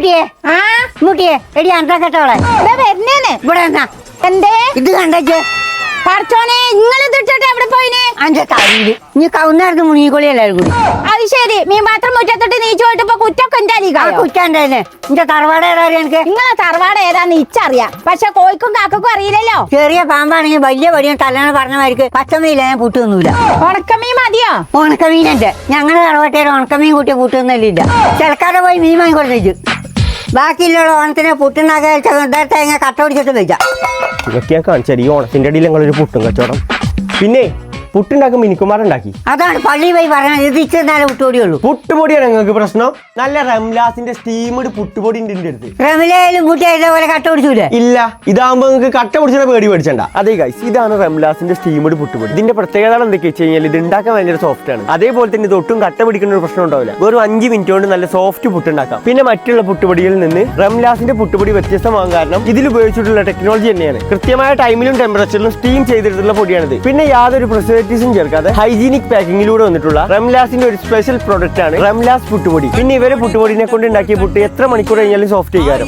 മുട്ടിയെ മുട്ടിയെ എടി അണ്ടാ കേട്ടോളെ വരുന്നേന്ന് ഇവിടെ എന്നാ എന്തേ ഇത് കണ്ടേ പറച്ചോനെ നിങ്ങൾ ഇതിട്ടിട്ട് എവിടെ പോയിനെ? അന്റെ തലയില് നീ കവുന്നായിരുന്നു മുങ്ങിക്കൊളി എല്ലാവരും കൂടി. അത് ശരി, മീൻ പാത്രം മുറ്റത്തിട്ട് നീച്ചു പോയിട്ട് ഇപ്പൊ കുറ്റൊക്കെ കുറ്റാണ്ടേ എന്റെ തറവാട് ഏതാ എനിക്ക്? നിങ്ങളെ തറവാട് ഏതാന്ന് ഇച്ചറിയാം, പക്ഷെ കോഴിക്കും കാക്കും അറിയില്ലല്ലോ. ചെറിയ പാമ്പാണെങ്കിൽ വലിയ വടിയും തല്ലാന്ന് പറഞ്ഞമാർക്ക് പച്ചമീല ഞാൻ പൂട്ടൊന്നുമില്ല. ഉണക്കമീൻ മതിയോ? ഉണക്കമീനുണ്ട് ഞങ്ങളുടെ തറവാട്ടേരെ ഉണക്കമീൻ കൂട്ടിയ പൂട്ടൊന്നുമില്ല. ചിലക്കാരെ പോയി മീൻ വാങ്ങിക്കൊടുത്തേക്ക് ബാക്കിയുള്ള ഓണത്തിന് പുട്ടുണ്ടാക്കാൻ തേങ്ങ കട്ട പിടിച്ചിട്ട് വെച്ചാ ഇതൊക്കെ ഞാൻ കാണിച്ചാൽ ഈ ഓണത്തിന്റെ അടിയിൽ ഞങ്ങളൊരു പുട്ടും കച്ചവടം. പിന്നെ പുട്ടുണ്ടാക്കും മിനിക്കുമാറുണ്ടാക്കി. അതാണ് പള്ളി പോയി പറഞ്ഞത്. ഇത് ഇച്ചെന്നാലും പുട്ടുപൊടിയുള്ളൂ. പുട്ടുപൊടിയാണ് നിങ്ങൾക്ക് പ്രശ്നം? നല്ല റംലാസിന്റെ സ്റ്റീമഡ് പുട്ടുപൊടി ഉണ്ട് എന്റെ അടുത്ത്. റമിലയിലും മുട്ടിയായിട്ട് പോലെ കട്ട പിടിച്ചൂലേ? ഇല്ല, ഇതാകുമ്പോ നിങ്ങൾക്ക് കട്ട പിടിച്ച പേടി മേടിച്ചണ്ട. അതെ ഗൈസ്, ഇതാണ് റംലാസിന്റെ സ്റ്റീമഡ് പുട്ടുപൊടി. ഇതിന്റെ പ്രത്യേകത എന്തൊക്കെ വെച്ച് കഴിഞ്ഞാൽ ഇത് ഉണ്ടാക്കാൻ ഭയങ്കര സോഫ്റ്റ് ആണ്. അതേപോലെ തന്നെ ഇത് ഒട്ടും കട്ട പിടിക്കുന്ന ഒരു പ്രശ്നം ഉണ്ടാവില്ല. വെറും 5 മിനിറ്റ് കൊണ്ട് നല്ല സോഫ്റ്റ് പുട്ടുണ്ടാക്കാം. പിന്നെ മറ്റുള്ള പുട്ടുപൊടിയിൽ നിന്ന് റംലാസിന്റെ പുട്ടുപൊടി വ്യത്യസ്തമാകാൻ കാരണം ഇതിൽ ഉപയോഗിച്ചിട്ടുള്ള ടെക്നോളജി തന്നെയാണ്. കൃത്യമായ ടൈമിലും ടെമ്പറേച്ചറിലും സ്റ്റീം ചെയ്തെടുത്തുള്ള പൊടിയാണിത്. പിന്നെ യാതൊരു ചേർക്കാതെ ഹൈജീനിക് പാക്കിങ്ങിലൂടെ വന്നിട്ടുള്ള റംലാസിന്റെ ഒരു സ്പെഷ്യൽ പ്രൊഡക്റ്റ് ആണ് റംലാസ് പുട്ടുപൊടി. പിന്നെ ഇവരെ പുട്ടുപൊടിനെ കൊണ്ട് ഉണ്ടാക്കിയ പുട്ട് എത്ര മണിക്കൂർ കഴിഞ്ഞാലും സോഫ്റ്റ് ചെയ്യാറും.